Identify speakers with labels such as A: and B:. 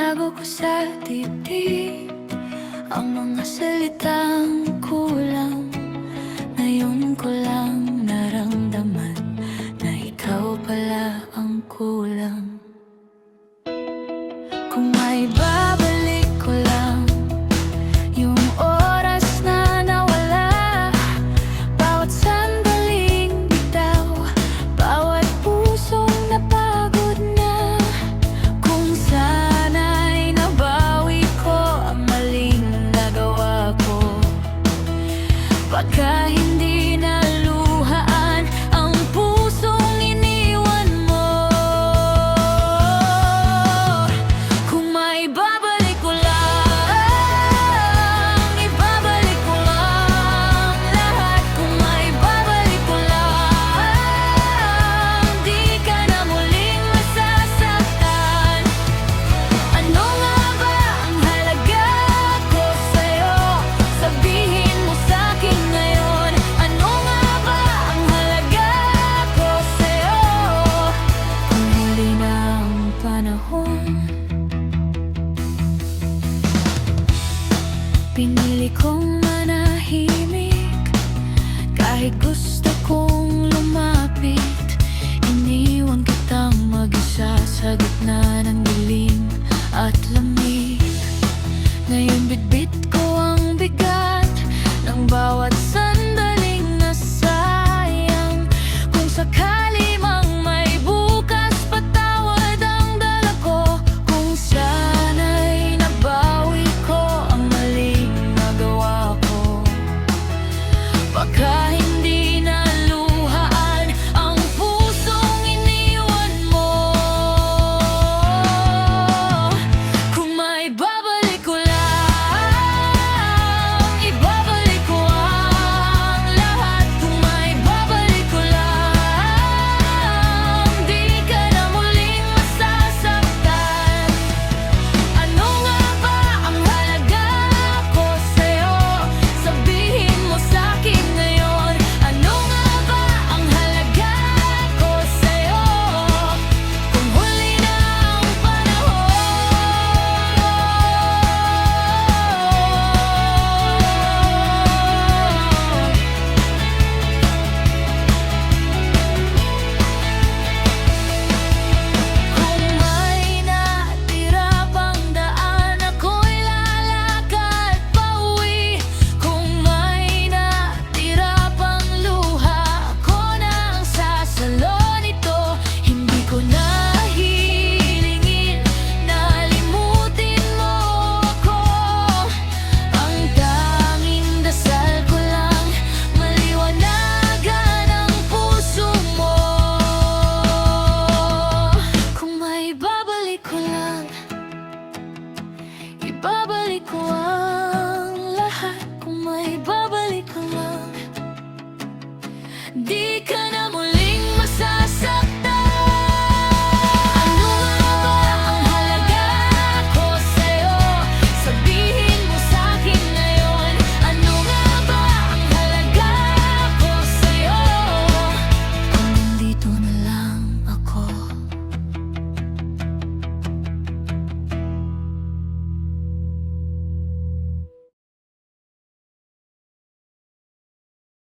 A: Itago ko sa dibdib ang mga salitang kulang. Ngayon ko lang naramdaman na ikaw pala ang kulang. Kung may babalik ko lang yung oras na nawala, bawat sandaling bitaw, bawat pusong napagod na. Kung sana'y nabawi ko ang maling nagawa ko, baka hindi naluhaan ang pusong iniwan mo. Kung may babalik ko lang, ibabalik ko lang lahat. Kung may babalik ko lang, di ka na muling masasaktan. Ano nga ba ang halaga ko sa'yo? Sabihin mo sa'kin ngayon. Ano nga ba ang halaga ko sa'yo? Kung huli na ang panahon, pinili kong manahimik kahit gusto kong lumapit. Iniwan kitang mag-isa sa gitna ng dilim at lamig. Ngayon bitbit ko ang bigat ng bawat sandaling nasayang. Kung sakali mang may bukas, patawad ang dala ko. Kung sana'y nabawi ko ang maling nagawa ko, baka hindi naluhaan ang pusong iniwan mo. Kung may babalik ko lang, ibabalik ko ang lahat. Kung may babalik ko lang, di ka na muling masasaktan. Ano nga ba ang halaga ko sa'yo? Sabihin mo sa'kin ngayon. Ano nga ba ang halaga ko sa'yo? Kung huli na ang panahon, kung may natira pang daan, ako'y lalakad pauwi. Kung may natira pang luha, ako na ang sasalo nito. Hindi ko na hihilingin na limutin mo ako. Ang tanging dasal ko lang, maliwanagan ang puso mo. Kung may babalik ko lang, ibabalik ko ang lahat. Kung may babalik ko lang, di ka